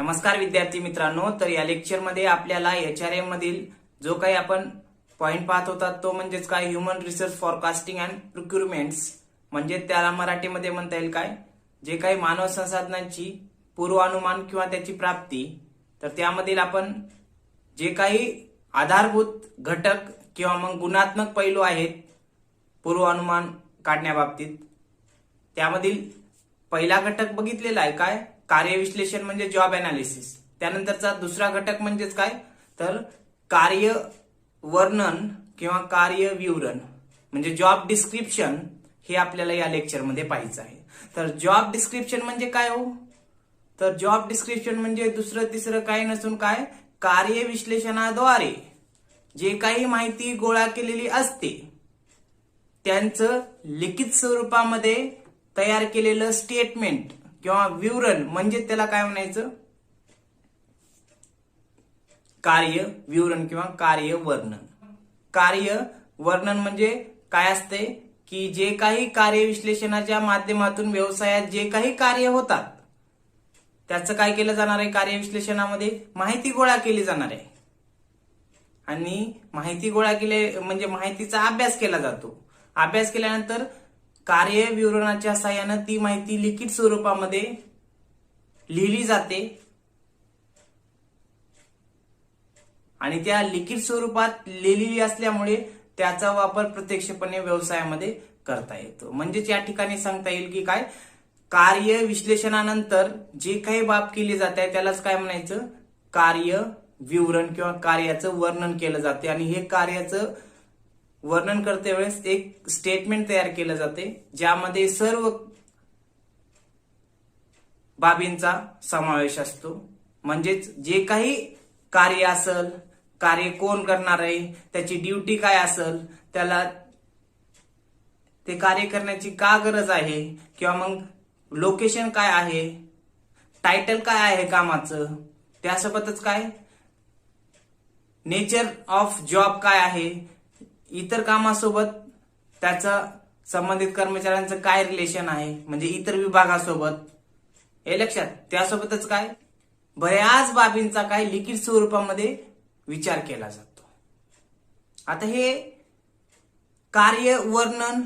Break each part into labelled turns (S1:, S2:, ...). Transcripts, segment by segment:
S1: नमस्कार विद्यार्थी मित्रांनो, तर या लेक्चरमध्ये आपल्याला एचआरएम मधील जो काही आपण पॉइंट पाहत होता तो म्हणजेच काय ह्युमन रिसोर्स फॉरकास्टिंग अँड प्रोक्युरमेंट्स, म्हणजे त्याला मराठीमध्ये म्हणता येईल काय, जे काही मानव संसाधनांची पूर्वानुमान किंवा त्याची प्राप्ती, तर त्यामधील आपण जे काही आधारभूत घटक किंवा मग गुणात्मक पैलू आहेत पूर्वानुमान काढण्याबाबतीत, त्यामधील पहिला घटक बघितलेला आहे काय, कार्यविश्लेषण म्हणजे जॉब अनालिसिस. त्यानंतरचा दुसरा घटक म्हणजेच काय, तर कार्य वर्णन किंवा कार्य विवरण म्हणजे जॉब डिस्क्रिप्शन, हे आपल्याला या लेक्चरमध्ये पाहायचं आहे. तर जॉब डिस्क्रिप्शन म्हणजे काय हो, तर जॉब डिस्क्रिप्शन म्हणजे दुसरं तिसरं काही नसून काय, कार्य विश्लेषणाद्वारे जे काही माहिती गोळा केलेली असते त्यांचं लिखित स्वरूपामध्ये तयार केलेलं स्टेटमेंट किंवा विवरण म्हणजे त्याला काय म्हणायचं, कार्य विवरण किंवा कार्य वर्णन. कार्य वर्णन म्हणजे काय असते की जे काही कार्य विश्लेषणाच्या माध्यमातून व्यवसायात जे काही कार्य होतात त्याचं काय केलं जाणार आहे, कार्य विश्लेषणामध्ये माहिती गोळा केली जाणार आहे आणि माहिती गोळा केली म्हणजे माहितीचा अभ्यास केला जातो. अभ्यास केल्यानंतर कार्य विवरणाच्या सहाय्याने ती माहिती लिखित स्वरूपामध्ये लिहिली जाते आणि त्या लिखित स्वरूपात लिहिलेली असल्यामुळे त्याचा वापर प्रत्यक्षपणे व्यवसायामध्ये करता येतो. म्हणजेच या ठिकाणी सांगता येईल की काय, कार्य विश्लेषणानंतर जे काही बाब केली जाते त्यालाच काय म्हणायचं, कार्य विवरण किंवा कार्याचं वर्णन केलं जाते. आणि हे कार्याचं वर्णन करते वेळेस एक स्टेटमेंट तयार केलं जाते ज्यामध्ये सर्व बाबींचा समावेश असतो. म्हणजेच जे काही कार्य असेल, कार्य कोण करणार आहे, त्याची ड्युटी काय असेल, त्याला ते कार्य करण्याची का गरज आहे किंवा मग लोकेशन काय आहे, टायटल काय आहे कामाचं, त्यासोबतच काय नेचर ऑफ जॉब काय आहे, इतर कामासोबत त्याचा संबंधित कर्मचाऱ्यांचं काय रिलेशन आहे म्हणजे इतर विभागासोबत, हे लक्षात. त्यासोबतच काय बऱ्याच बाबींचा काय लिखित स्वरूपामध्ये विचार केला जातो. आता हे कार्य वर्णन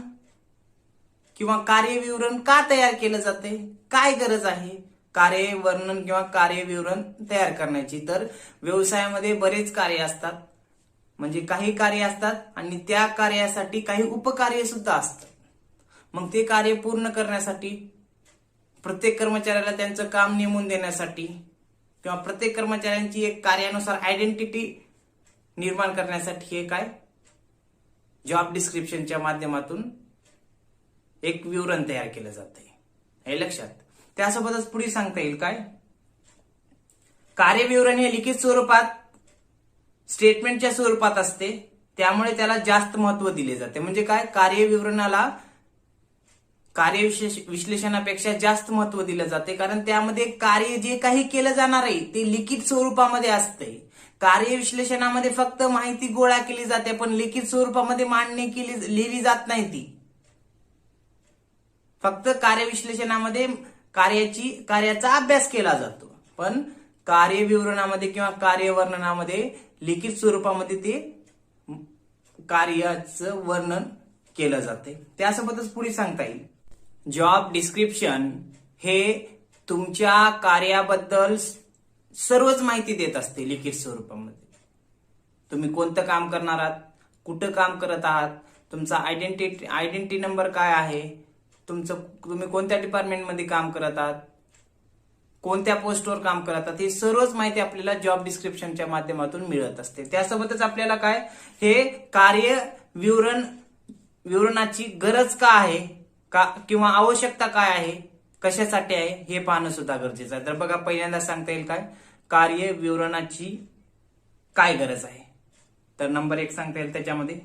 S1: किंवा कार्य विवरण का तयार केलं जाते, काय गरज आहे कार्य वर्णन किंवा कार्य विवरण तयार करण्याची, तर व्यवसायामध्ये बरेच कार्य असतात, म्हणजे काही कार्य असतात आणि त्या कार्यासाठी काही उपकार्य सुद्धा असतात. मग ते कार्य पूर्ण करण्यासाठी प्रत्येक कर्मचाऱ्याला त्यांचं काम नेमून देण्यासाठी किंवा प्रत्येक कर्मचाऱ्यांची एक कार्यानुसार आयडेंटिटी निर्माण करण्यासाठी हे काय जॉब डिस्क्रिप्शनच्या माध्यमातून एक विवरण तयार केलं जाते, हे लक्षात. त्यासोबतच पुढे सांगता येईल काय, कार्य विवरण हे लिखित स्वरूपात स्टेटमेंटच्या स्वरूपात असते त्यामुळे त्याला जास्त महत्व दिले जाते. म्हणजे काय, कार्य विवरणाला कार्य विश्लेषणापेक्षा जास्त महत्व दिलं जाते कारण त्यामध्ये कार्य जे काही केलं जाणार आहे ते लिखित स्वरूपामध्ये असते. कार्य विश्लेषणामध्ये फक्त माहिती गोळा केली जाते पण लिखित स्वरूपामध्ये मांडणी लिहिली जात नाही. ती फक्त कार्य विश्लेषणामध्ये कार्याचा अभ्यास केला जातो, पण कार्य विवरणामध्ये किंवा कार्य वर्णनामध्ये लिखित स्वरूपामध्ये ते कार्याचं वर्णन केलं जाते. त्यासोबतच पुढे सांगता येईल, जॉब डिस्क्रिप्शन हे तुमच्या कार्याबद्दल सर्वच माहिती देत असते लिखित स्वरूपामध्ये. तुम्ही कोणतं काम करणार आहात, कुठं काम करत आहात, तुमचा आयडेंटिटी नंबर काय आहे, तुम्ही कोणत्या डिपार्टमेंटमध्ये काम करत आहात, कोणत्या पोस्टवर काम करत आहात, ही सर्वच माहिती आपल्याला जॉब डिस्क्रिप्शनच्या माध्यमातून मिळत असते. त्यासोबतच आपल्याला काय, हे कार्य विवरणाची गरज का आहे का किंवा आवश्यकता काय आहे, कशासाठी आहे हे पाहणं सुद्धा गरजेचं आहे. तर बघा, पहिल्यांदा सांगता येईल काय, कार्य विवरणाची काय गरज आहे, तर नंबर 1 सांगता येईल त्याच्यामध्ये,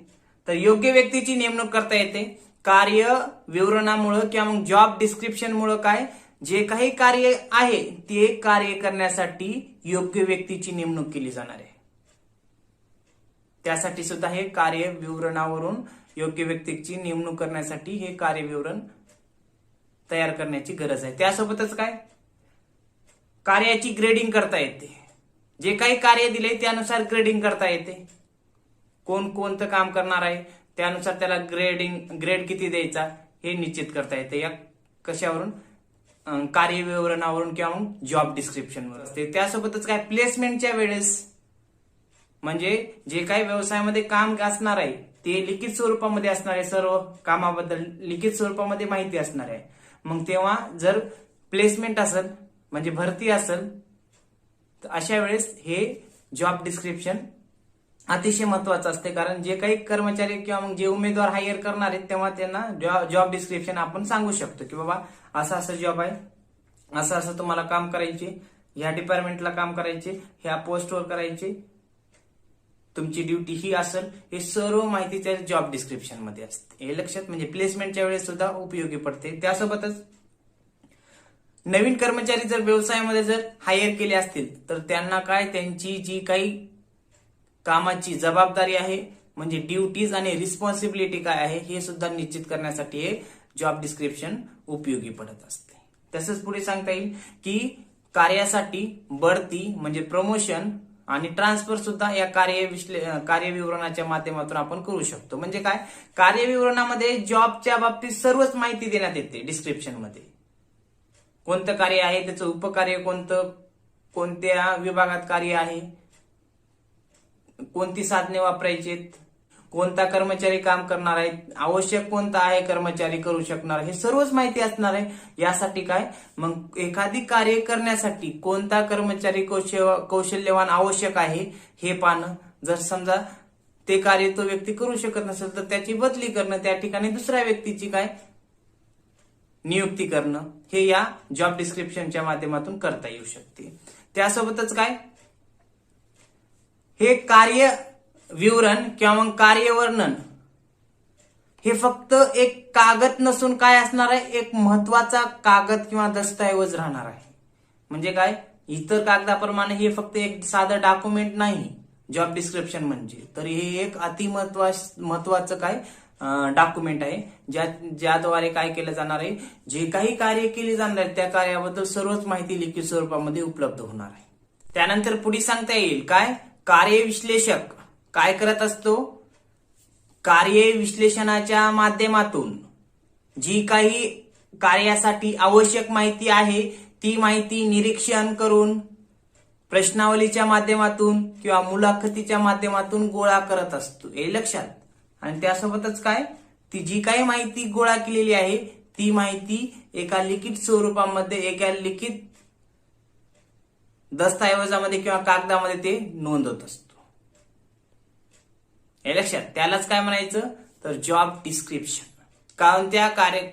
S1: तर योग्य व्यक्तीची नेमणूक करता येते. कार्य विवरणामुळे किंवा मग जॉब डिस्क्रिप्शन मुळे काय, जे काही कार्य आहे ते कार्य करण्यासाठी योग्य व्यक्तीची नेमणूक केली जाणार आहे. त्यासाठी सुद्धा हे कार्य विवरणावरून योग्य व्यक्तीची नेमणूक करण्यासाठी हे कार्य विवरण तयार करण्याची गरज आहे. त्यासोबतच काय, कार्याची ग्रेडिंग करता येते. जे काही कार्य दिले त्यानुसार ग्रेडिंग करता येते. कोण कोणतं काम करणार आहे त्यानुसार त्याला ग्रेड किती द्यायचा हे निश्चित करता येते. या कशावरून? कार्य विवरणावरून किंवा मग जॉब डिस्क्रिप्शनवर असते. त्यासोबतच काय प्लेसमेंटच्या वेळेस म्हणजे जे काही व्यवसायामध्ये काम असणार आहे ते लिखित स्वरूपामध्ये असणार आहे. सर्व कामाबद्दल लिखित स्वरूपामध्ये माहिती असणार आहे. मग तेव्हा जर प्लेसमेंट असेल म्हणजे भरती असेल तर अशा वेळेस हे जॉब डिस्क्रिप्शन अतिशय महत्वाचं असते. कारण जे काही कर्मचारी किंवा मग जे उमेदवार हायर करणार आहेत तेव्हा त्यांना जॉब डिस्क्रिप्शन आपण सांगू शकतो की बाबा असं असं जॉब आहे, असं असं तुम्हाला काम करायचे, ह्या डिपार्टमेंटला काम करायचे, ह्या पोस्टवर करायचे, तुमची ड्युटी ही असेल. हे सर्व माहिती त्या जॉब डिस्क्रिप्शन मध्ये असते. हे लक्षात म्हणजे प्लेसमेंटच्या वेळेस सुद्धा उपयोगी पडते. त्यासोबतच नवीन कर्मचारी जर व्यवसायामध्ये जर हायर केले असतील तर त्यांना काय त्यांची जी काही कामाची जबाबदारी आहे म्हणजे ड्युटीज आणि रिस्पॉन्सिबिलिटी काय आहे हे सुद्धा निश्चित करण्यासाठी हे जॉब डिस्क्रिप्शन उपयोगी पडत असते. तसंच पुढे सांगता येईल की कार्यासाठी बढती म्हणजे प्रमोशन आणि ट्रान्सफर सुद्धा या कार्यविवरणाच्या माध्यमातून आपण करू शकतो. म्हणजे काय? कार्यविवरणामध्ये जॉबच्या बाबतीत सर्वच माहिती देण्यात येते. डिस्क्रिप्शन मध्ये कोणतं कार्य आहे, त्याचं उपकार्य कोणतं, कोणत्या विभागात कार्य आहे, कोणती साधने वापरायची, कोणता कर्मचारी काम करणार आहे, आवश्यक कोणता आहे कर्मचारी करू शकणार, हे सर्वच माहिती असणार आहे. यासाठी काय मग एखादी कार्य करण्यासाठी कोणता कर्मचारी कौशल्यवान आवश्यक आहे हे पाहणं. जर समजा ते कार्य तो व्यक्ती करू शकत नसेल तर त्याची बदली करणं, त्या ठिकाणी दुसऱ्या व्यक्तीची काय नियुक्ती करणं हे या जॉब डिस्क्रिप्शनच्या माध्यमातून करता येऊ शकते. त्यासोबतच काय हे कार्य विवरण किंवा मग कार्यवर्णन हे फक्त एक कागद नसून काय असणार आहे, एक महत्वाचा कागद किंवा दस्तऐवज राहणार आहे. म्हणजे काय इतर कागदाप्रमाणे हे फक्त एक साधं डॉक्युमेंट नाही जॉब डिस्क्रिप्शन म्हणजे, तर हे एक अति महत्वाचं काय डॉक्युमेंट आहे ज्याद्वारे काय केलं जाणार आहे, जे काही कार्य केले जाणार आहे त्या कार्याबद्दल सर्वच माहिती लिखित स्वरूपामध्ये उपलब्ध होणार आहे. त्यानंतर पुढे सांगता येईल काय कार्य विश्लेषक काय करत असतो, कार्य विश्लेषणाच्या माध्यमातून जी काही कार्यासाठी आवश्यक माहिती आहे ती माहिती निरीक्षण करून प्रश्नावलीच्या माध्यमातून किंवा मुलाखतीच्या माध्यमातून गोळा करत असतो. हे लक्षात. आणि त्यासोबतच काय ती जी काही माहिती गोळा केलेली आहे ती माहिती एका लिखित स्वरूपामध्ये एका लिखित दस्तऐवजामध्ये किंवा कागदामध्ये ते नोंदवत असतो. हे लक्षात. त्यालाच काय म्हणायचं तर जॉब डिस्क्रिप्शन.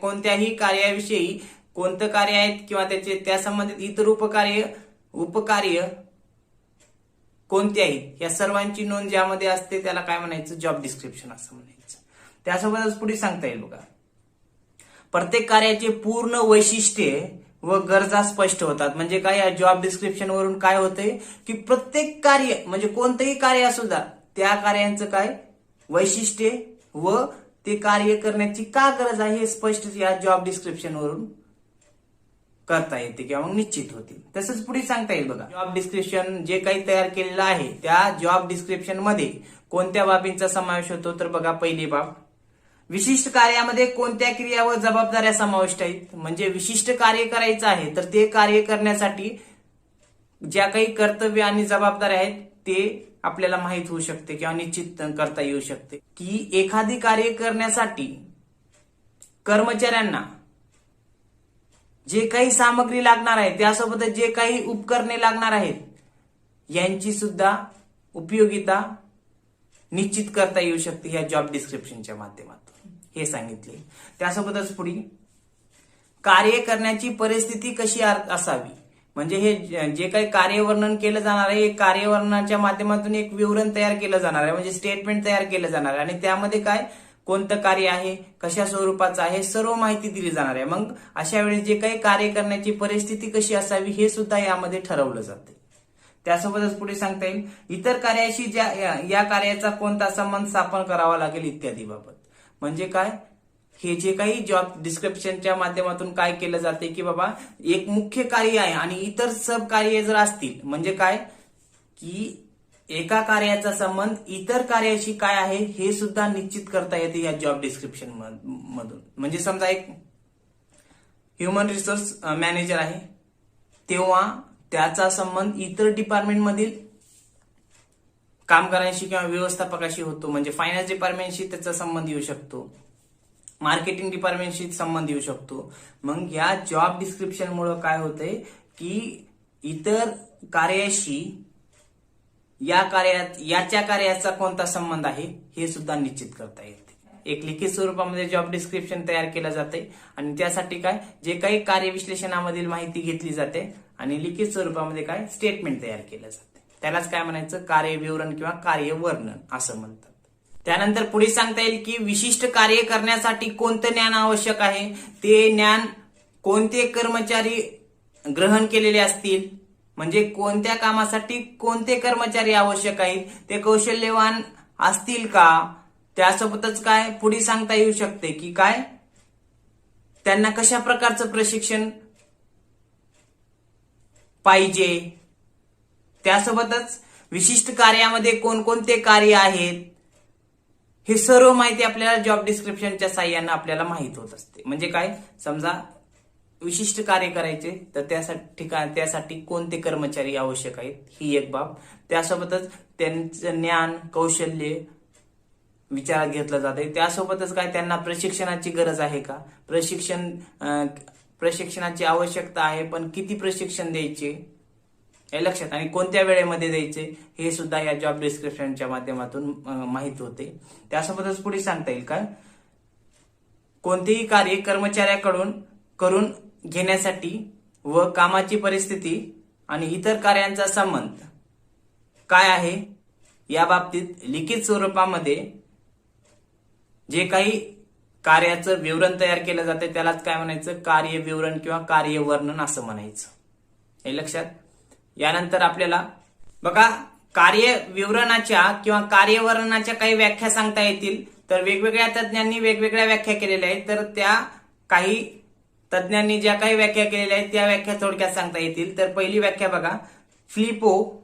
S1: कोणत्याही कार्याविषयी कोणतं कार्य आहे किंवा त्या संबंधित इतर उपकार्य कोणते आहेत या सर्वांची नोंद ज्यामध्ये असते त्याला काय म्हणायचं जॉब डिस्क्रिप्शन असं म्हणायचं. त्यासोबतच पुढे सांगता येईल बघा प्रत्येक कार्याचे पूर्ण वैशिष्ट्ये व गरजा स्पष्ट होतात. म्हणजे काय या जॉब डिस्क्रिप्शन वरून काय होतंय की प्रत्येक कार्य म्हणजे कोणतंही कार्य असू द्या त्या कार्यांचं काय वैशिष्ट्ये व ते कार्य करण्याची का गरज आहे हे स्पष्ट या जॉब डिस्क्रिप्शन वरून करता येते किंवा मग निश्चित होते. तसंच पुढे सांगता येईल बघा जॉब डिस्क्रिप्शन जे काही तयार केलेलं आहे त्या जॉब डिस्क्रिप्शन मध्ये कोणत्या बाबींचा समावेश होतो तर बघा पहिली बाब विशिष्ट कार्यामध्ये कोणत्या क्रिया व जबाबदाऱ्या समाविष्ट आहेत. म्हणजे विशिष्ट कार्य करायचं आहे तर ते कार्य करण्यासाठी ज्या काही कर्तव्य आणि जबाबदाऱ्या आहेत ते आपल्याला माहित होऊ शकते किंवा निश्चित करता येऊ शकते. की एखादी कार्य करण्यासाठी कर्मचाऱ्यांना जे काही सामग्री लागणार आहे त्यासोबत जे काही उपकरणे लागणार आहेत यांची सुद्धा उपयोगिता निश्चित करता येऊ शकते या जॉब डिस्क्रिप्शनच्या माध्यमातून हे सांगितले. त्यासोबतच पुढे कार्य करण्याची परिस्थिती कशी असावी. म्हणजे हे जे काही कार्यवर्णन केलं जाणार आहे कार्यवर्णनाच्या माध्यमातून एक विवरण तयार केलं जाणार आहे म्हणजे स्टेटमेंट तयार केलं जाणार आहे आणि त्यामध्ये काय कोणतं कार्य आहे कशा स्वरूपाचं आहे सर्व माहिती दिली जाणार आहे. मग अशा वेळी जे काही कार्य करण्याची परिस्थिती कशी असावी हे सुद्धा यामध्ये ठरवलं जाते. त्यासोबतच पुढे सांगता येईल इतर कार्याशी या कार्याचा कोणता संबंध स्थापन करावा लागेल इत्यादी बाबत. म्हणजे काय हे जे काही जॉब डिस्क्रिप्शनच्या माध्यमातून काय केलं जाते की बाबा एक मुख्य कार्य आहे आणि इतर सब कार्य जर असतील म्हणजे काय की एका कार्याचा संबंध इतर कार्याशी काय आहे हे सुद्धा निश्चित करता येते या जॉब डिस्क्रिप्शन मधून. म्हणजे समजा एक ह्युमन रिसोर्स मॅनेजर आहे तेव्हा त्याचा संबंध इतर डिपार्टमेंट मधील कामगारांशी किंवा व्यवस्थापकाशी होतो. म्हणजे फायनान्स डिपार्टमेंटशी त्याचा संबंध येऊ शकतो, मार्केटिंग डिपार्टमेंटशी संबंध येऊ शकतो. मग या जॉब डिस्क्रिप्शन मुळे काय होतंय की इतर कार्याशी याच्या कार्याचा कोणता संबंध आहे हे सुद्धा निश्चित करता येते. एक लिखित स्वरूपामध्ये जॉब डिस्क्रिप्शन तयार केलं जाते आणि त्यासाठी काय जे काही कार्य विश्लेषणामधील माहिती घेतली जाते आणि लिखित स्वरूपामध्ये काय स्टेटमेंट तयार केलं जाते. त्यालाच काय म्हणायचं कार्य विवरण किंवा कार्य वर्णन असं म्हणतात. त्यानंतर पुढे सांगता येईल की विशिष्ट कार्य करण्यासाठी कोणतं ज्ञान आवश्यक आहे, ते ज्ञान कोणते कर्मचारी ग्रहण केलेले असतील, म्हणजे कोणत्या कामासाठी कोणते कर्मचारी आवश्यक आहेत, ते कौशल्यवान असतील का. त्यासोबतच काय पुढे सांगता येऊ शकते की काय त्यांना कशा प्रकारचं प्रशिक्षण पाहिजे. त्यासोबतच विशिष्ट कार्यामध्ये कोणकोणते कार्य आहेत हे सर्व माहिती आपल्याला जॉब डिस्क्रिप्शनच्या साहाय्याने आपल्याला माहित होत असते. म्हणजे काय समजा विशिष्ट कार्य करायचे तर त्यासाठी कोणते कर्मचारी आवश्यक आहेत ही एक बाब. त्यासोबतच त्यांचं ज्ञान कौशल्य विचारात घेतलं जाते. त्यासोबतच काय त्यांना प्रशिक्षणाची गरज आहे का, प्रशिक्षणाची आवश्यकता आहे पण किती प्रशिक्षण द्यायचे हे लक्षात आणि कोणत्या वेळेमध्ये द्यायचे हे सुद्धा या जॉब डिस्क्रिप्शनच्या माध्यमातून माहित होते. त्यासोबतच पुढे सांगता येईल काय कोणतेही कार्य कर्मचाऱ्याकडून करून घेण्यासाठी व कामाची परिस्थिती आणि इतर कार्यांचा संबंध काय आहे या बाबतीत लिखित स्वरूपामध्ये जे काही कार्याचं विवरण तयार केलं जाते त्यालाच काय म्हणायचं कार्य विवरण किंवा कार्य वर्णन असं म्हणायचं. हे लक्षात. यानंतर आपल्याला बघा कार्य विवरणाच्या किंवा कार्यवर्णनाच्या काही व्याख्या सांगता येतील. तर वेगवेगळ्या तज्ञांनी वेगवेगळ्या व्याख्या केलेल्या आहेत. तर त्या काही तज्ञांनी ज्या काही व्याख्या केलेल्या आहेत त्या व्याख्या थोडक्यात सांगता येतील. तर पहिली व्याख्या बघा फिलिपो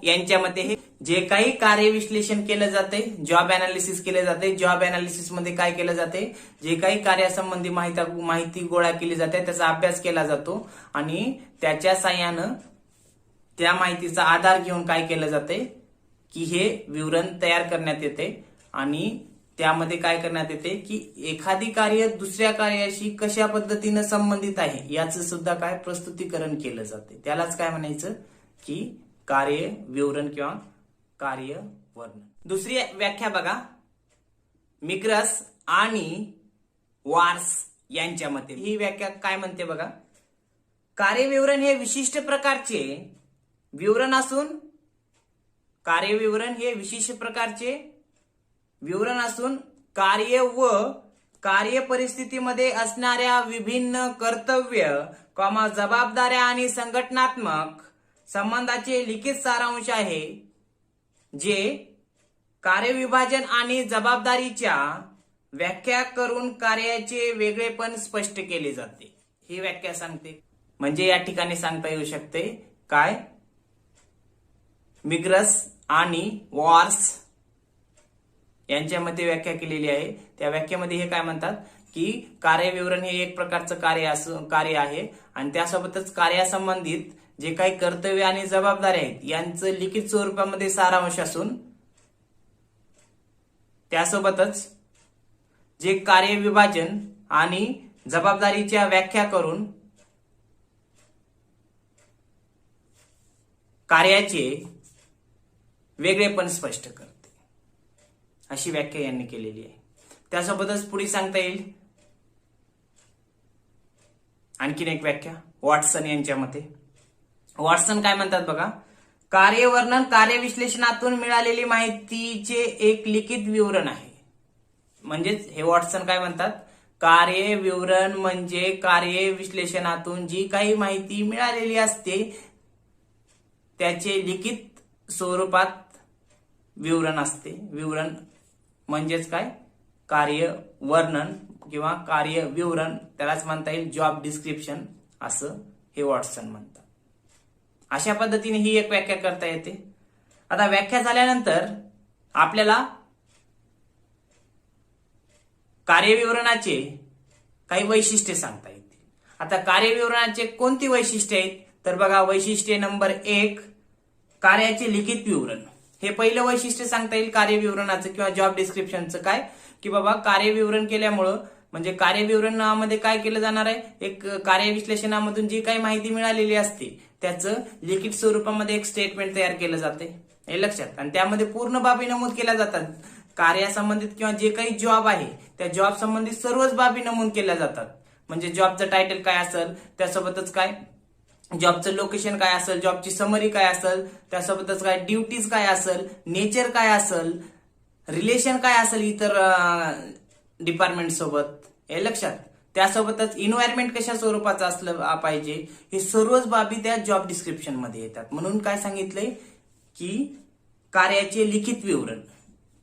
S1: यांच्या मते हे जे काही कार्य विश्लेषण केलं जाते जॉब अनालिसिस केले जाते. जॉब अनालिसिस मध्ये काय केलं जाते जे काही कार्यासंबंधी माहिती गोळा केली जाते त्याचा अभ्यास केला जातो आणि त्याच्या साहाय्यानं त्या माहितीचा आधार घेऊन काय केलं जाते की हे विवरण तयार करण्यात येते आणि त्यामध्ये काय करण्यात येते की एखादी कार्य दुसऱ्या कार्याशी कशा पद्धतीनं संबंधित आहे याचं सुद्धा काय प्रस्तुतीकरण केलं जाते. त्यालाच काय म्हणायचं की कार्य विवरण किंवा कार्य वर्णन. दुसरी व्याख्या बघा मिक्रस आणि वार्स यांच्या मते. ही व्याख्या काय म्हणते बघा कार्य विवरण हे विशिष्ट प्रकारचे विवरण असून कार्य विवरण हे विशिष्ट प्रकारचे विवरण असून कार्य व कार्य परिस्थितीमध्ये असणाऱ्या विभिन्न कर्तव्य जबाबदाऱ्या आणि संघटनात्मक संबंधाचे लिखित सारांश आहे जे कार्यविभाजन आणि जबाबदारीच्या व्याख्या करून कार्याचे वेगळेपण स्पष्ट केले जाते. ही व्याख्या सांगते. म्हणजे या ठिकाणी सांगता येऊ शकते काय मिक्रस आणि वॉर्स यांच्या मते व्याख्या केलेली आहे. त्या व्याख्येमध्ये हे काय म्हणतात की कार्यविवरण हे एक प्रकारचं कार्य आहे आणि त्यासोबतच कार्यासंबंधित जे काही कर्तव्य आणि जबाबदारी आहेत यांचं लिखित स्वरूपामध्ये सारांश असून त्यासोबतच जे कार्यविभाजन आणि जबाबदारीच्या व्याख्या करून कार्याचे वेगळेपण स्पष्ट करते अशी व्याख्या यांनी केलेली आहे. त्यासोबतच पुढे सांगता येईल आणखीन एक व्याख्या वॉटसन यांच्या मते. वॉटसन काय म्हणतात बघा कार्यवर्णन कार्यविश्लेषणातून मिळालेली माहितीचे एक लिखित विवरण आहे. म्हणजेच हे वॉटसन काय म्हणतात कार्य विवरण म्हणजे कार्य विश्लेषणातून जी काही माहिती मिळालेली असते त्याचे लिखित स्वरूपात विवरण असते. विवरण म्हणजेच काय कार्य वर्णन किंवा कार्य विवरण, त्यालाच म्हणता येईल जॉब डिस्क्रिप्शन, असं हे वॉटसन म्हणतात. अशा पद्धतीने ही एक व्याख्या करता येते. आता व्याख्या झाल्यानंतर आपल्याला कार्यविवरणाचे काही वैशिष्ट्ये सांगता येतील. आता कार्यविवरणाचे कोणती वैशिष्ट्ये आहेत तर बघा, वैशिष्ट्य नंबर 1, कार्याचे लिखित विवरण. हे पहिलं वैशिष्ट्य सांगता येईल कार्यविवरणाचं किंवा जॉब डिस्क्रिप्शनचं. काय की बाबा, कार्यविवरण केल्यामुळं म्हणजे कार्यविवरणामध्ये काय केलं जाणार आहे, एक कार्यविश्लेषणामधून जी काही माहिती मिळालेली असते त्याचं लिखित स्वरूपामध्ये एक स्टेटमेंट तयार केलं जाते, हे लक्षात. आणि त्यामध्ये पूर्ण बाबी नमूद केल्या जातात. कार्यासंबंधित किंवा जे काही जॉब आहे त्या जॉब संबंधित सर्वच बाबी नमूद केल्या जातात. म्हणजे जॉबचं टायटल काय असेल, त्यासोबतच काय जॉबचं लोकेशन काय असेल, जॉबची समरी काय असेल, त्यासोबतच काय ड्युटीज काय असेल, नेचर काय असेल, रिलेशन काय असेल इतर डिपार्टमेंट सोबत, हे लक्षात. त्यासोबतच इन्व्हायरमेंट कशा स्वरूपाचं असलं पाहिजे, हे सर्वच बाबी त्या जॉब डिस्क्रिप्शन मध्ये येतात. म्हणून काय सांगितलंय की कार्याचे लिखित विवरण,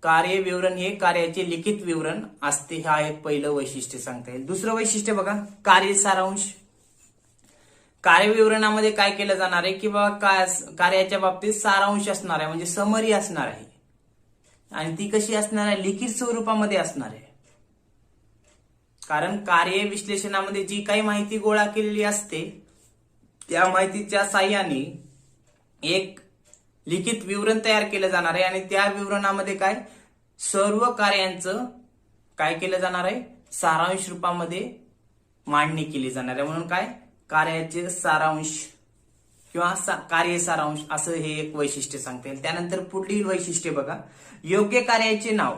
S1: कार्य विवरण हे कार्याचे लिखित विवरण असते. हा एक पहिलं वैशिष्ट्य सांगता येईल. दुसरं वैशिष्ट्य बघा, कार्य सारांश. कार्यविवरणामध्ये काय केलं जाणार आहे की बाबा कार्याच्या बाबतीत सारांश असणार आहे, म्हणजे समरी असणार आहे. आणि ती कशी असणार आहे, लिखित स्वरूपामध्ये असणार आहे. कारण कार्य विश्लेषणामध्ये जी काही माहिती गोळा केलेली असते त्या माहितीच्या साह्याने एक लिखित विवरण तयार केलं जाणार आहे. आणि त्या विवरणामध्ये काय सर्व कार्यांचं काय केलं जाणार आहे, सारांश रूपामध्ये मांडणी केली जाणार आहे. म्हणून काय कार्याचे सारांश किंवा कार्य सारांश असं हे एक वैशिष्ट्य सांगता येईल. त्यानंतर पुढील वैशिष्ट्य बघा, योग्य कार्याचे नाव.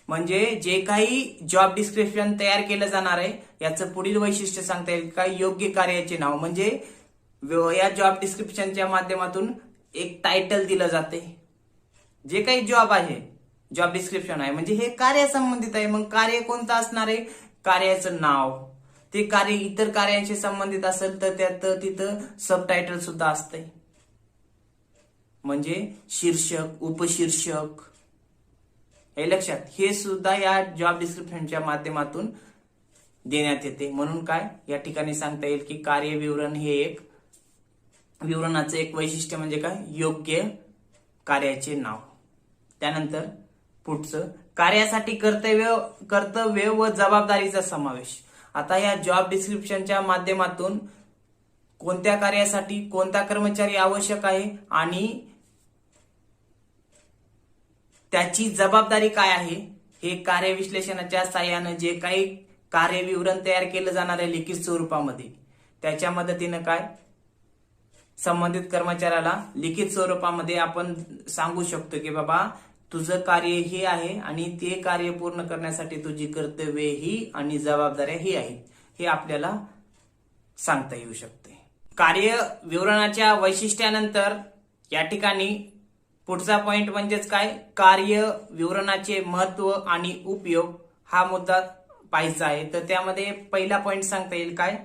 S1: म्हणजे जे काही जॉब डिस्क्रिप्शन तयार केलं जाणार आहे याचं पुढील वैशिष्ट्य सांगता येईल काय, योग्य कार्याचे नाव. म्हणजे या जॉब डिस्क्रिप्शनच्या माध्यमातून एक टायटल दिलं जाते. जे काही जॉब आहे, जॉब डिस्क्रिप्शन आहे म्हणजे हे कार्यासंबंधित आहे. मग कार्य कोणतं असणार आहे, कार्याचं नाव. ते कार्य इतर कार्यांशी संबंधित असेल तर त्यात तिथं सबटायटल सुद्धा असते. म्हणजे शीर्षक, उपशीर्षक, हे लक्षात. हे सुद्धा या जॉब डिस्क्रिप्शनच्या माध्यमातून देण्यात येते. म्हणून काय या ठिकाणी सांगता येईल की कार्य विवरण हे एक विवरणाचं एक वैशिष्ट्य म्हणजे काय, योग्य कार्याचे नाव. त्यानंतर पुढचं, कार्यासाठी कर्तव्य व जबाबदारीचा समावेश. आता या जॉब डिस्क्रिप्शनच्या माध्यमातून कोणत्या कार्यासाठी कोणता कर्मचारी आवश्यक आहे आणि त्याची जबाबदारी काय आहे, हे कार्यविश्लेषणाच्या साह्यानं जे काही कार्यविवरण तयार केलं जाणार आहे लिखित स्वरूपामध्ये, त्याच्या मदतीनं काय संबंधित कर्मचाऱ्याला लिखित स्वरूपामध्ये आपण सांगू शकतो की बाबा तुझं कार्य हे आहे आणि ते कार्य पूर्ण करण्यासाठी तुझी कर्तव्ये ही आणि जबाबदाऱ्या ही आहेत, हे आपल्याला सांगता येऊ शकते. कार्य विवरणाच्या वैशिष्ट्यानंतर या ठिकाणी पुढचा पॉइंट म्हणजेच काय, कार्य विवरणाचे महत्व आणि उपयोग हा मुद्दा पाहायचा आहे. तर त्यामध्ये पहिला पॉइंट सांगता येईल काय,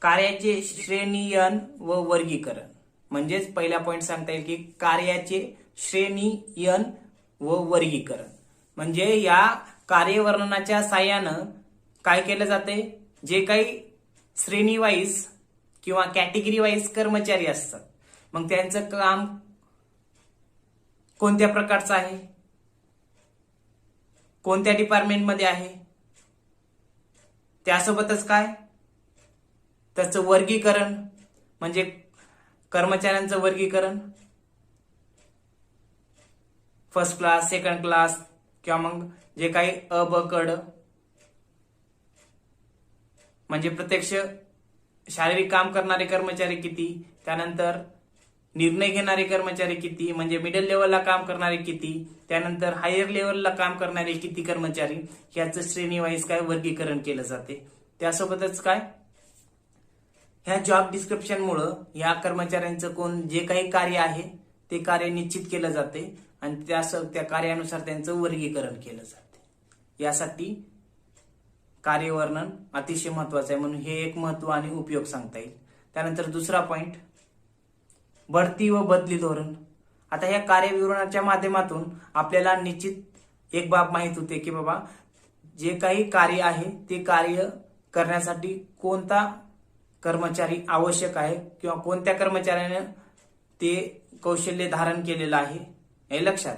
S1: कार्याचे श्रेणीयन व वर्गीकरण. म्हणजेच पहिला पॉइंट सांगता येईल की कार्याचे श्रेणीयन व वर्गीकरण. म्हणजे या कार्यवर्णनाच्या साह्यानं काय केलं जाते, जे काही श्रेणी वाईज किंवा कॅटेगरी वाईज कर्मचारी असतात मग त्यांचं काम कोणत्या प्रकारचं आहे, कोणत्या डिपार्टमेंटमध्ये आहे, त्यासोबतच काय त्याचं वर्गीकरण म्हणजे कर्मचाऱ्यांचं वर्गीकरण फर्स्ट क्लास, सेकंड क्लास किंवा मग जे काही अ ब कड म्हणजे प्रत्यक्ष शारीरिक काम करणारे कर्मचारी किती, त्यानंतर निर्णय घेणारे कर्मचारी किती, म्हणजे मिडल लेवलला काम करणारे किती, त्यानंतर हायर लेवलला काम करणारे किती कर्मचारी, याचं श्रेणी वाईज काय वर्गीकरण केलं जाते. त्यासोबतच काय ह्या जॉब डिस्क्रिप्शन मुळे या कर्मचाऱ्यांचं कोण जे काही कार्य आहे ते कार्य निश्चित केलं जाते आणि त्या कार्यानुसार त्यांचं वर्गीकरण केलं जाते. यासाठी कार्यवर्णन अतिशय महत्वाचं आहे. म्हणून हे एक महत्व आणि उपयोग सांगता येईल. त्यानंतर दुसरा पॉइंट, बढती व बदली धोरण. आता या कार्यविवरणाच्या माध्यमातून आपल्याला निश्चित एक बाब माहित होते की बाबा जे काही कार्य आहे ते कार्य करण्यासाठी कोणता कर्मचारी आवश्यक आहे किंवा कोणत्या कर्मचाऱ्याने ते कौशल्य धारण केलेलं आहे हे लक्षात.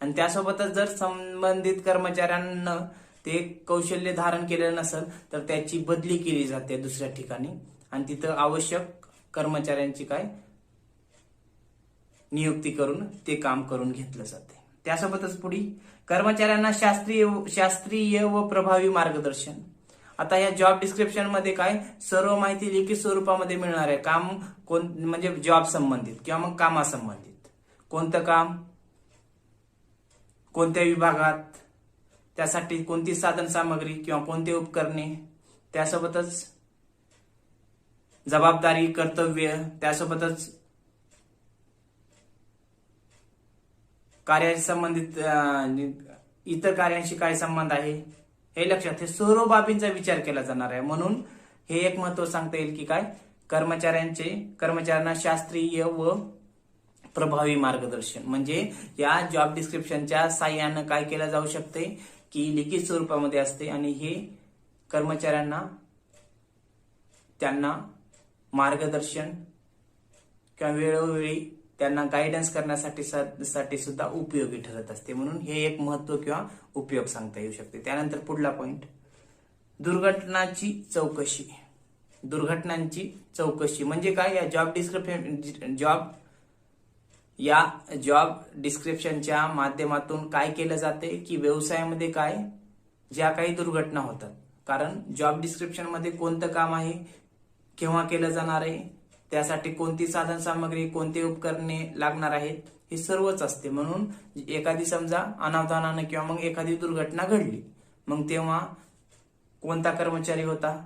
S1: आणि त्यासोबतच जर संबंधित कर्मचाऱ्यांना ते कौशल्य धारण केलेलं नसेल तर त्याची बदली केली जाते दुसऱ्या ठिकाणी आणि तिथं आवश्यक कर्मचाऱ्यांची नियुक्ती करून ते काम करून घेतलं जाते. त्यासोबतच पुढे कर्मचाऱ्यांना शास्त्रीय व प्रभावी मार्गदर्शन. आता या जॉब डिस्क्रिप्शन मध्ये सर्व माहिती लिखित स्वरूपामध्ये मिळणार आहे. काम म्हणजे जॉब संबंधित किंवा मग कामासंबंधित कोणतं काम, कोणत्या विभागात, त्यासाठी कोणती साधन सामग्री किंवा कोणते उपकरणे, त्यासोबतच जबाबदारी, कर्तव्य, त्यासोबतच कार्याशी संबंधित इतर कार्यांशी काय संबंध आहे हे लक्षात. हे सर्व बाबींचा विचार केला जाणार आहे. म्हणून हे एक महत्व सांगता येईल की कर्मचाऱ्यांना शास्त्रीय व प्रभावी मार्गदर्शन म्हणजे या जॉब डिस्क्रिप्शनच्या साहाय्यानं काय केलं जाऊ शकते की लिखित स्वरूपामध्ये असते आणि हे कर्मचाऱ्यांना त्यांना मार्गदर्शन किंवा वेळोवेळी त्यांना गायडन्स करण्यासाठी सुद्धा उपयोगी ठरत असते. म्हणून हे एक महत्व किंवा उपयोग सांगता येऊ शकते. त्यानंतर पुढला पॉइंट दुर्घटनांची चौकशी म्हणजे काय. या जॉब डिस्क्रिप्शनच्या माध्यमातून काय केलं जाते की व्यवसायामध्ये ज्या काही दुर्घटना होतात, कारण जॉब डिस्क्रिप्शन मध्ये कोणतं काम आहे, केव्हा केलं जाणार आहे, त्यासाठी कोणती साधन सामग्री, कोणते उपकरणे लागणार आहेत हे सर्वच असते. म्हणून एखादी समजा अनावधानानं किंवा मग एखादी दुर्घटना घडली, मग तेव्हा कोणता कर्मचारी होता,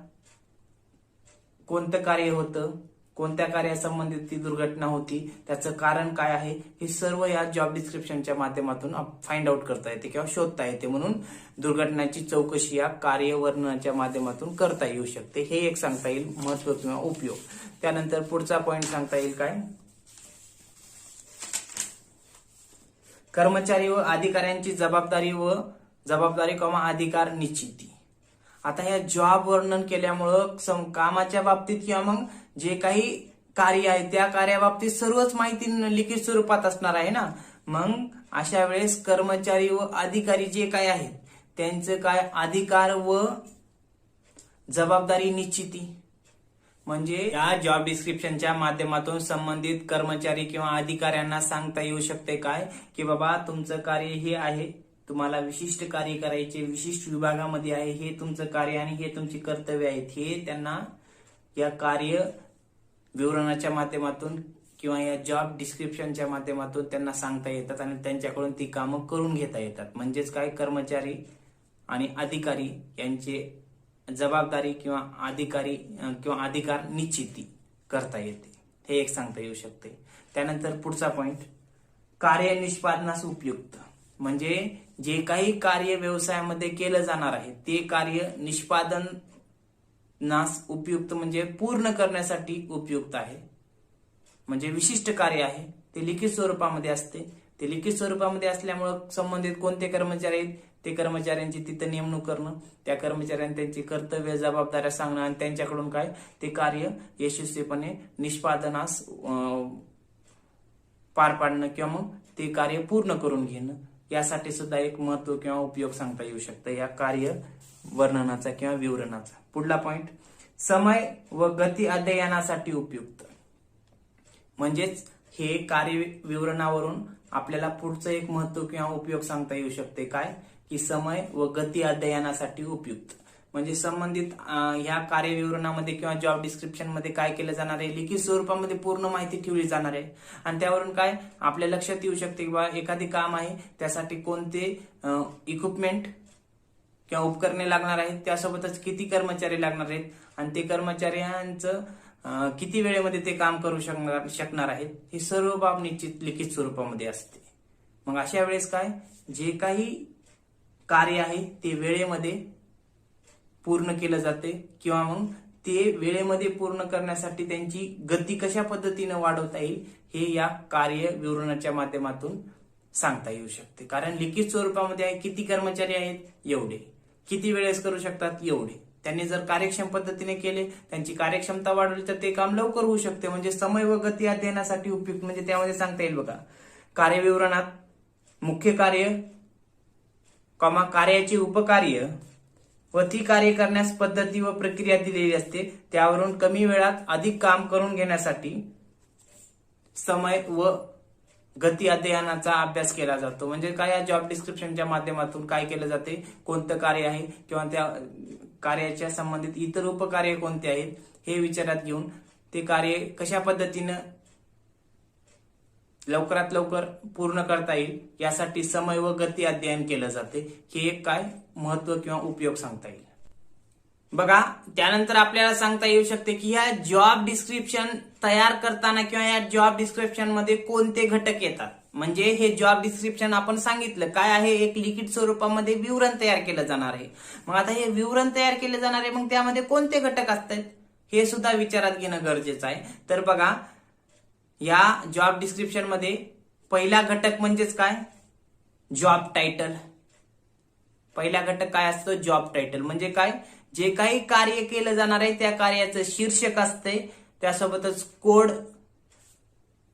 S1: कोणतं कार्य होतं, कोणत्या कार्यासंबंधित ती दुर्घटना होती, त्याचं कारण काय आहे, हे सर्व या जॉब डिस्क्रिप्शनच्या माध्यमातून फाइंड आउट करता येते किंवा शोधता येते. म्हणून दुर्घटनाची चौकशी या कार्यवर्णनाच्या माध्यमातून करता येऊ शकते. हे एक सांगता येईल महत्व किंवा उपयोग. त्यानंतर पुढचा पॉइंट सांगता येईल कर्मचारी व अधिकाऱ्यांची जबाबदारी किंवा अधिकार निश्चिती. आता या जॉब वर्णन केल्यामुळं कामाच्या बाबतीत किंवा मग जे काही कार्य आहे त्या कार्याबाबतीत सर्वच माहिती लिखित स्वरूपात असणार आहे ना. मग अशा वेळेस कर्मचारी व अधिकारी जे काय आहेत त्यांचं अधिकार व जबाबदारी निश्चिती म्हणजे या जॉब डिस्क्रिप्शनच्या माध्यमातून संबंधित कर्मचारी किंवा अधिकाऱ्यांना सांगता येऊ शकते की बाबा तुमचं कार्य हे आहे, तुम्हाला विशिष्ट कार्य करायचे, विशिष्ट विभागामध्ये आहे, हे तुमचं कार्य आणि हे तुमची कर्तव्य आहेत. हे त्यांना या कार्य विवरणाच्या माध्यमातून किंवा या जॉब डिस्क्रिप्शनच्या माध्यमातून त्यांना सांगता येतात आणि त्यांच्याकडून ती कामं करून घेता येतात. म्हणजेच कर्मचारी आणि अधिकारी यांचे जबाबदारी किंवा अधिकार निश्चिती करता येते. हे एक सांगता येऊ शकते. त्यानंतर पुढचा पॉइंट कार्य निष्पादनास उपयुक्त म्हणजे जे काही कार्य व्यवसायामध्ये केलं जाणार आहे ते कार्य निष्पादनास उपयुक्त म्हणजे पूर्ण करण्यासाठी उपयुक्त आहे. म्हणजे विशिष्ट कार्य आहे ते लिखित स्वरूपामध्ये असते. ते लिखित स्वरूपामध्ये असल्यामुळे संबंधित कोणते कर्मचारी आहेत ते कर्मचाऱ्यांची तिथं नेमणूक करणं, त्या कर्मचाऱ्यांनी त्यांची कर्तव्य जबाबदाऱ्या सांगणं आणि त्यांच्याकडून ते कार्य यशस्वीपणे निष्पादनास पार पाडणं किंवा मग ते कार्य पूर्ण करून घेणं यासाठी सुद्धा एक महत्व किंवा उपयोग सांगता येऊ शकतं या कार्य वर्णनाचा किंवा विवरणाचा. पुढला पॉइंट समय व गती अध्ययनासाठी उपयुक्त म्हणजेच हे कार्य विवरणावरून आपल्याला पुढचं एक महत्व किंवा उपयोग सांगता येऊ शकते की समय व गती अध्ययनासाठी उपयुक्त म्हणजे संबंधित ह्या कार्य विवरणामध्ये किंवा जॉब डिस्क्रिप्शन मध्ये काय केलं जाणार आहे, लिखित स्वरूपामध्ये पूर्ण माहिती ठेवली जाणार आहे आणि त्यावरून आपल्या लक्षात येऊ शकते की एखादी काम आहे त्यासाठी कोणते इक्विपमेंट किंवा उपकरणे लागणार आहेत, त्यासोबतच किती कर्मचारी लागणार आहेत आणि ते कर्मचाऱ्यांचं किती वेळेमध्ये ते काम करू शकणार आहेत, हे सर्व बाब निश्चित लिखित स्वरूपामध्ये असते. मग अशा वेळेस जे काही कार्य आहे ते वेळेमध्ये पूर्ण केलं जाते किंवा मग ते वेळेमध्ये पूर्ण करण्यासाठी त्यांची गती कशा पद्धतीने वाढवता येईल हे या कार्य विवरणाच्या माध्यमातून सांगता येऊ शकते. कारण लिखित स्वरूपामध्ये किती कर्मचारी आहेत एवढे, किती वेळेस करू शकतात एवढे. त्यांनी जर कार्यक्षम पद्धतीने केले, त्यांची कार्यक्षमता वाढवली तर ते काम लवकर होऊ शकते. म्हणजे समय व गती अध्ययनासाठी उपयुक्त. म्हणजे त्यामध्ये सांगता येईल बघा, कार्यविवरणात मुख्य कार्य, कार्याची उपकार्य व ती कार्य करण्यास पद्धती व प्रक्रिया दिलेली असते. त्यावरून कमी वेळात अधिक काम करून घेण्यासाठी समय व गती अध्ययनाचा अभ्यास केला जातो. म्हणजे काय, या जॉब डिस्क्रिप्शनच्या माध्यमातून काय केलं जाते, कोणतं कार्य आहे किंवा त्या कार्याच्या संबंधित इतर उपकार्य कोणते आहेत हे विचारात घेऊन ते कार्य कशा पद्धतीनं लवकरात लवकर पूर्ण करता येईल यासाठी समय व गती अध्ययन केलं जाते. हे एक काय महत्व किंवा उपयोग सांगता येईल. बघा, त्यानंतर आपल्याला सांगता येऊ शकते की ह्या जॉब डिस्क्रिप्शन तयार करताना किंवा या जॉब डिस्क्रिप्शन मध्ये कोणते घटक येतात. म्हणजे हे जॉब डिस्क्रिप्शन आपण सांगितलं काय आहे, एक लिखित स्वरूपामध्ये विवरण तयार केलं जाणार आहे. मग आता हे विवरण तयार केले जाणार आहे, मग त्यामध्ये कोणते घटक असतात हे सुद्धा विचारात घेणं गरजेचं आहे. तर बघा, या जॉब डिस्क्रिप्शन मध्ये पहिला घटक म्हणजेच काय, जॉब टायटल. पहिला घटक काय असतो, जॉब टायटल. म्हणजे काय, जे काही कार्य केलं जाणार आहे त्या कार्याचं शीर्षक असते, त्यासोबतच कोड,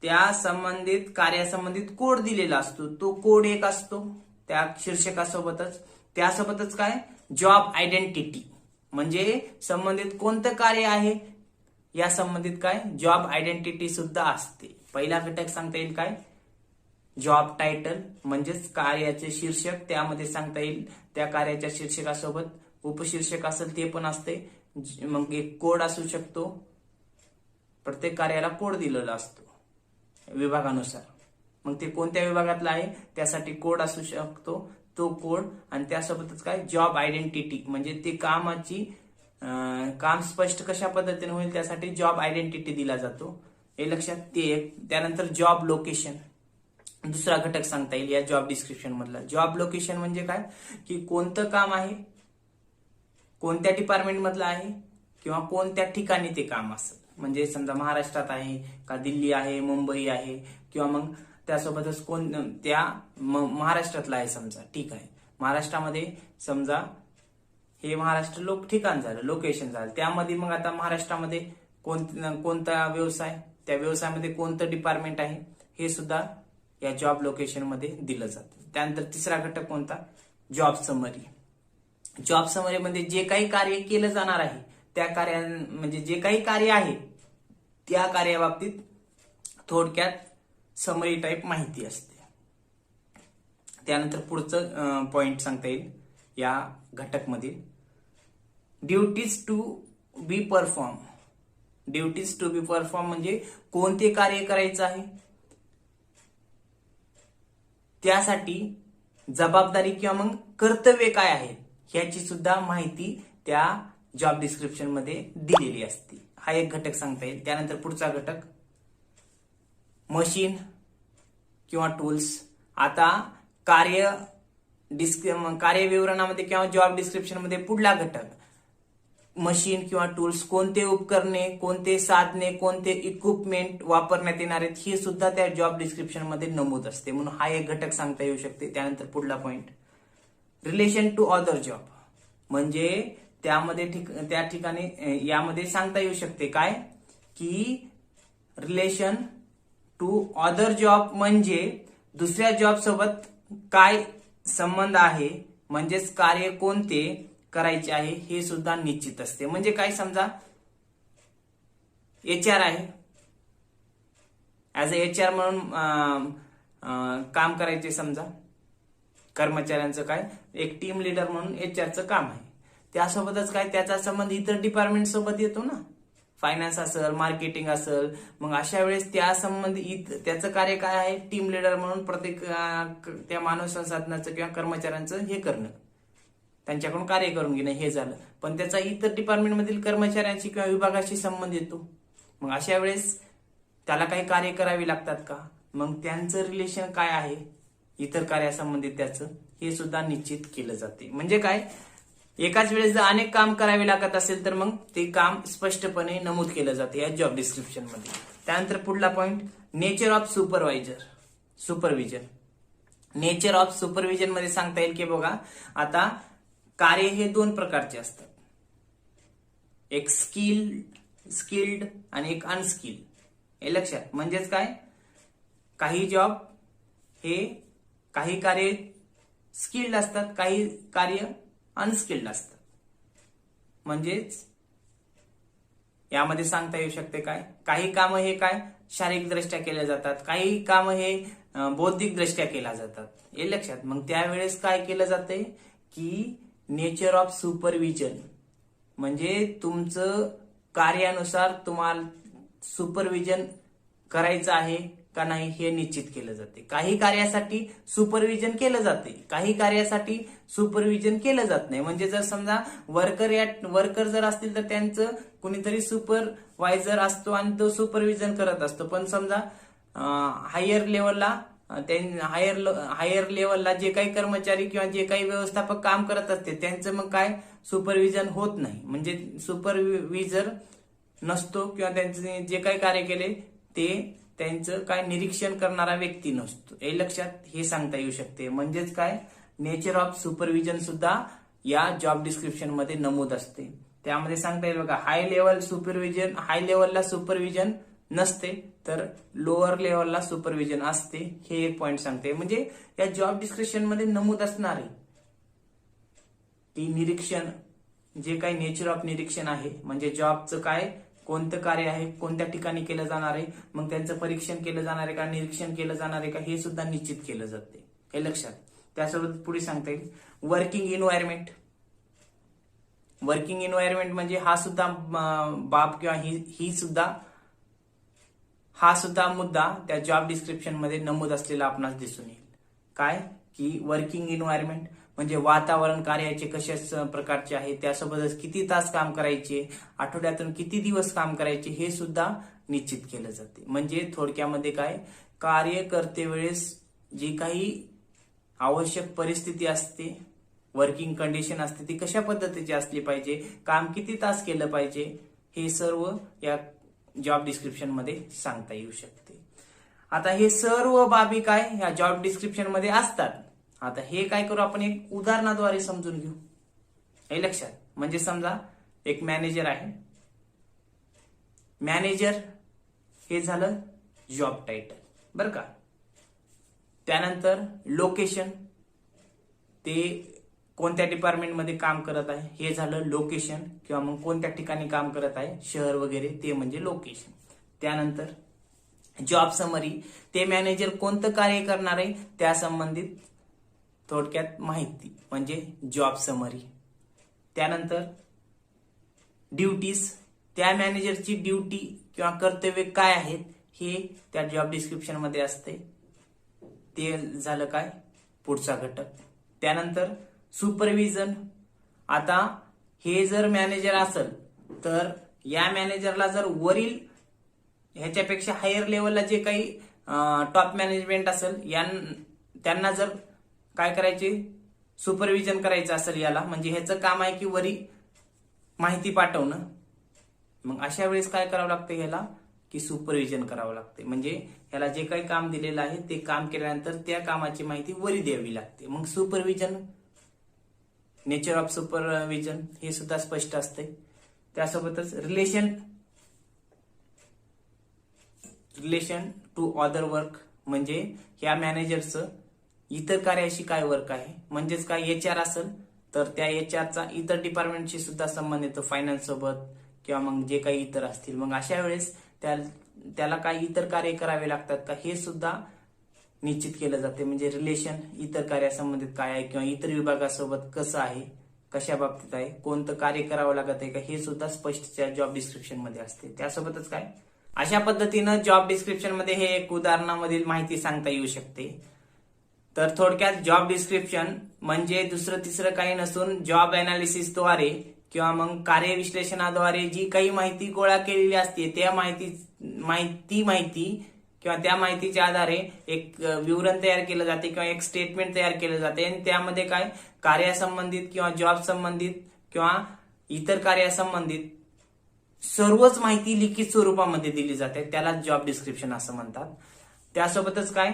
S1: त्या संबंधित कार्यासंबंधित कोड दिलेला असतो. तो कोड एक असतो त्या शीर्षकासोबतच. त्यासोबतच काय, जॉब आयडेंटिटी. म्हणजे संबंधित कोणतं कार्य आहे या संबंधित काय, जॉब आयडेंटिटी सुद्धा असते. पहिला घटक सांगता येईल काय, जॉब टायटल. म्हणजेच कार्याचे शीर्षक, त्यामध्ये सांगता येईल त्या कार्याच्या शीर्षकासोबत उपशीर्षक असेल ते पण असते. मग एक कोड असू शकतो, प्रत्येक कार्याला कोड दिलेला असतो विभागानुसार. मग ते कोणत्या विभागातला आहे त्यासाठी कोड असू शकतो, तो कोड. आणि त्यासोबतच काय, जॉब आयडेंटिटी. म्हणजे ते कामाची काम स्पष्ट कशा पद्धतीने होईल त्यासाठी जॉब आयडेंटिटी दिला जातो, हे लक्षात. ते एक. त्यानंतर जॉब लोकेशन, दुसरा घटक सांगता येईल या जॉब डिस्क्रिप्शन मधला. जॉब लोकेशन म्हणजे काय, की कोणतं काम आहे, कोणत्या डिपार्टमेंट मधलं आहे किंवा कोणत्या ठिकाणी ते काम असेल. म्हणजे समजा महाराष्ट्रात आहे का, दिल्ली आहे, मुंबई आहे, किंवा मग त्यासोबतच त्या महाराष्ट्रातला आहे समजा, ठीक आहे. महाराष्ट्रामध्ये समजा हे महाराष्ट्र ठिकाण झालं, लोकेशन झालं. त्यामध्ये मग आता महाराष्ट्रामध्ये कोणता व्यवसाय, त्या व्यवसायामध्ये कोणतं डिपार्टमेंट आहे हे सुद्धा या जॉब लोकेशन मध्ये दिलं जातं. त्यानंतर तिसरा घटक कोणता, जॉब समरी. जॉब समरी म्हणजे जे काही कार्य केलं जाणार आहे त्या म्हणजे जे काही कार्य आहे त्या कार्याबाबतीत थोडक्यात समरी टाईप माहिती असते. त्यानंतर पुढचं पॉइंट सांगता येईल या घटक मधील, duties to be perform. Duties to be perform म्हणजे कोणते कार्य करायचं आहे, त्यासाठी जबाबदारी किंवा मग कर्तव्य काय आहेत ह्याची सुद्धा माहिती त्या जॉब डिस्क्रिप्शन मध्ये दिलेली असते. हा एक घटक सांगता येईल. त्यानंतर पुढचा घटक, मशीन किंवा टूल्स. आता कार्य विवरणामध्ये किंवा जॉब डिस्क्रिप्शन मध्ये पुढला घटक, मशीन किंवा टूल्स. कोणते उपकरणे, कोणते साधने, कोणते इक्विपमेंट वापरण्यात येणार आहेत हे सुद्धा त्या जॉब डिस्क्रिप्शन मध्ये नमूद असते. म्हणून हा एक घटक सांगता येऊ शकते. त्यानंतर पुढला point, relation to other job. म्हणजे त्यामध्ये त्या ठिकाणी यामध्ये सांगता येऊ शकते काय, की रिलेशन टू अदर जॉब म्हणजे दुसऱ्या जॉब सोबत काय संबंध आहे, म्हणजेच कार्य कोणते करायचे आहे हे सुद्धा निश्चित असते. म्हणजे काय, समजा HR आहे, ऍज अ HR म्हणून काम करायचे समजा कर्मचाऱ्यांचं, काय एक टीम लीडर म्हणून HRचं काम आहे. त्यासोबतच काय, त्याचा संबंध इतर डिपार्टमेंट सोबत येतो ना, फायनान्स असेल, मार्केटिंग असेल. मग अशा वेळेस त्या संबंधित त्याचं कार्य काय आहे, टीम लीडर म्हणून प्रत्येक त्या मानव संसाधनाचं किंवा कर्मचाऱ्यांचं हे करणं, त्यांच्याकडून कार्य करून घेणं, हे झालं. पण त्याचा इतर डिपार्टमेंट मधील कर्मचाऱ्यांशी किंवा विभागाशी संबंध येतो. मग अशा वेळेस त्याला काही कार्य करावी लागतात का, मग त्यांचं रिलेशन काय आहे इतर कार्यासंबंधित त्याचं, हे सुद्धा निश्चित केलं जाते. म्हणजे काय, एकाच वेळेस जर अनेक काम करावे लागत असेल तर मग ते काम स्पष्टपणे नमूद केलं जाते या जॉब डिस्क्रिप्शन मध्ये. त्यानंतर पुढला point, nature of supervision. Nature of supervision मध्ये सांगता येईल की बघा, आता कार्य हे दोन प्रकारचे असतात, एक स्किल्ड आणि एक अनस्किल्ड. हे लक्षात. म्हणजेच काय, काही जॉब हे काही कार्य स्किल्ड असतात, काही कार्य अनस्किल्ड असतात. म्हणजेच यामध्ये सांगता येऊ शकते काय, काही कामं हे काय शारीरिक दृष्ट्या केल्या जातात, काही कामं हे बौद्धिक दृष्ट्या केल्या जातात. हे लक्षात. मग त्यावेळेस काय केलं जाते की नेचर ऑफ सुपरविजन, म्हणजे तुमचं कार्यानुसार तुम्हाला सुपरविजन करायचं आहे का नाही हे निश्चित केलं जाते. काही कार्यासाठी सुपरविजन केलं जाते, काही कार्यासाठी सुपरविजन केलं जात नाही. म्हणजे जर समजा वर्कर जर असतील तर त्यांचं कुणीतरी सुपरवायझर असतो आणि तो सुपरविजन करत असतो. पण समजा हायर लेवलला जे काही कर्मचारी किंवा जे काही व्यवस्थापक काम करत असते त्यांचं मग काय सुपरविजन होत नाही. म्हणजे सुपरविजर नसतो किंवा त्यांचे जे काही कार्य केले ते त्यांचं काय निरीक्षण करणारा व्यक्ती नसतो. हे लक्षात. हे सांगता येऊ शकते. म्हणजेच काय, नेचर ऑफ सुपरविजन सुद्धा या जॉब डिस्क्रिप्शन मध्ये नमूद असते. त्यामध्ये सांगता येईल बघा, हाय लेवलला सुपरविजन नसते तर लोअर लेवलला सुपरविजन असते. हे एक पॉइंट सांगते. म्हणजे या जॉब डिस्क्रिप्शन मध्ये नमूद असणार आहे की निरीक्षण, जे काही नेचर ऑफ निरीक्षण आहे, म्हणजे जॉबचं काय कोणतं कार्य आहे, कोणत्या ठिकाणी केलं जाणार आहे, मग त्यांचं परीक्षण केलं जाणार आहे का, निरीक्षण केलं जाणार आहे का, हे सुद्धा निश्चित केलं जाते. हे लक्षात. त्यासोबत पुढे सांगता येईल वर्किंग एन्व्हायरमेंट. वर्किंग एन्व्हायरमेंट म्हणजे हा सुद्धा बाब किंवा हा सुद्धा मुद्दा त्या जॉब डिस्क्रिप्शन मध्ये नमूद असलेला आपणास दिसून येईल. काय की वर्किंग एन्व्हायरमेंट म्हणजे वातावरण कार्याचे कशा प्रकारचे आहे, त्यासोबतच किती तास काम करायचे, आठवड्यातून किती दिवस काम करायचे, हे सुद्धा निश्चित केलं जाते. म्हणजे थोडक्यामध्ये काय, कार्य करते वेळेस जी काही आवश्यक परिस्थिती असते, वर्किंग कंडिशन असते, ती कशा पद्धतीची असली पाहिजे, काम किती तास केलं पाहिजे, हे सर्व या जॉब डिस्क्रिप्शन मध्ये सांगता येऊ शकते. आता हे सर्व बाबी काय ह्या जॉब डिस्क्रिप्शन मध्ये असतात. आता हे काय करू आपण एक उदाहरणाद्वारे समजून घेऊ. हे लक्षात. म्हणजे समजा एक मॅनेजर आहे. मॅनेजर हे झालं जॉब टायटल, बरं का. त्यानंतर लोकेशन, ते कोणत्या डिपार्टमेंटमध्ये काम करत आहे हे झालं लोकेशन, किंवा मग कोणत्या ठिकाणी काम करत आहे शहर वगैरे ते म्हणजे लोकेशन. त्यानंतर जॉब समरी, ते मॅनेजर कोणतं कार्य करणार आहे त्या संबंधित थोडक्यात माहिती म्हणजे जॉब समरी. त्यानंतर ड्युटीज, त्या मॅनेजरची ड्युटी किंवा कर्तव्य काय आहेत हे त्या जॉब डिस्क्रिप्शन मध्ये असते. ते झालं काय पुढचा घटक. त्यानंतर सुपरविजन, आता हे जर मॅनेजर असेल तर या मॅनेजरला जर वरील ह्याच्यापेक्षा हायर लेवलला जे काही टॉप मॅनेजमेंट असेल त्यांना जर काय करायचे सुपरविजन करायचं असेल याला, म्हणजे ह्याचं काम आहे की वरी माहिती पाठवणं. मग अशा वेळेस काय करावं लागतं ह्याला की सुपरविजन करावं लागते. म्हणजे ह्याला जे काही काम दिलेलं आहे ते काम केल्यानंतर त्या कामाची माहिती वरी द्यावी लागते. मग सुपरविजन, नेचर ऑफ सुपरविजन हे सुद्धा स्पष्ट असते. त्यासोबतच रिलेशन टू अदर वर्क, म्हणजे ह्या मॅनेजरचं इतर कार्याशी काय वर्क आहे. म्हणजेच काय HR असेल तर त्या HRचा इतर डिपार्टमेंटशी सुद्धा संबंध येतो, फायनान्स सोबत किंवा मग जे काही इतर असतील. मग अशा वेळेस त्याला काही इतर कार्य करावे लागतात का हे सुद्धा निश्चित केलं जाते. म्हणजे रिलेशन इतर कार्यासंबंधित काय आहे किंवा इतर विभागासोबत कसं आहे, कशा बाबतीत आहे, कोणतं कार्य करावं लागत आहे का हे सुद्धा स्पष्ट जॉब डिस्क्रिप्शन मध्ये असते. त्यासोबतच काय अशा पद्धतीनं जॉब डिस्क्रिप्शन मध्ये हे एक उदाहरणामधील माहिती सांगता येऊ शकते. तर थोडक्यात जॉब डिस्क्रिप्शन म्हणजे दुसरं तिसरं काही नसून जॉब अनालिसिसद्वारे किंवा मग कार्य विश्लेषणाद्वारे जी काही माहिती गोळा केलेली असते त्या माहिती किंवा त्या माहितीच्या आधारे एक विवरण तयार केलं जाते किंवा एक स्टेटमेंट तयार केलं जाते. आणि त्यामध्ये काय कार्यासंबंधित किंवा जॉब संबंधित किंवा इतर कार्यासंबंधित सर्वच माहिती लिखित स्वरूपामध्ये दिली जाते. त्याला जॉब डिस्क्रिप्शन असं म्हणतात. त्यासोबतच काय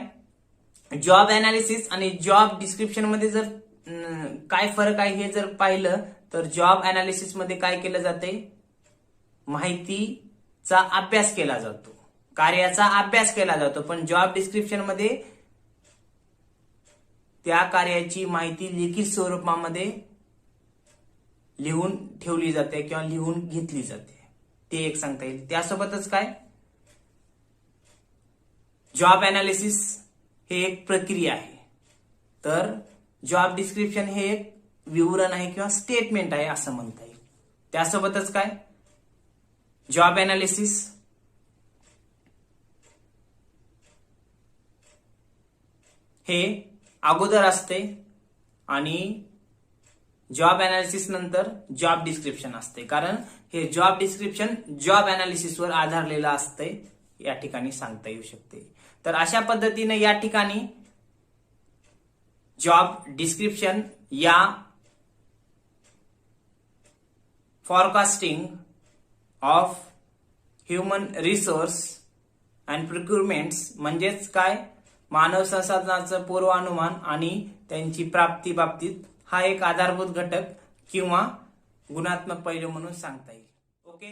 S1: जॉब अनालिसिस आणि जॉब डिस्क्रिप्शन मध्ये जर काय फरक आहे हे जर पाहिलं तर जॉब अनालिसिस मध्ये काय केलं जाते, माहितीचा अभ्यास केला जातो, कार्याचा अभ्यास केला जातो. पण जॉब डिस्क्रिप्शन मध्ये त्या कार्याची माहिती लिखित स्वरूपामध्ये लिहून ठेवली जाते किंवा लिहून घेतली जाते, ते एक सांगता येईल. त्यासोबतच काय, जॉब अनालिसिस हे एक प्रक्रिया आहे, तर जॉब डिस्क्रिप्शन हे एक विवरण आहे किंवा स्टेटमेंट आहे असं म्हणता येईल. त्यासोबतच काय, जॉब अनालिसिस हे अगोदर असते आणि जॉब अनालिसिस नंतर जॉब डिस्क्रिप्शन असते, कारण हे जॉब डिस्क्रिप्शन जॉब अनालिसिसवर आधारलेलं असते, या ठिकाणी सांगता येऊ शकते. तर अशा पद्धतीने या ठिकाणी जॉब डिस्क्रिप्शन या forecasting of human resource and procurements म्हणजेच काय, मानव संसाधनाचं पूर्वानुमान आणि त्यांची प्राप्ती बाबतीत हा एक आधारभूत घटक किंवा गुणात्मक पैलू म्हणून सांगता येईल. ओके.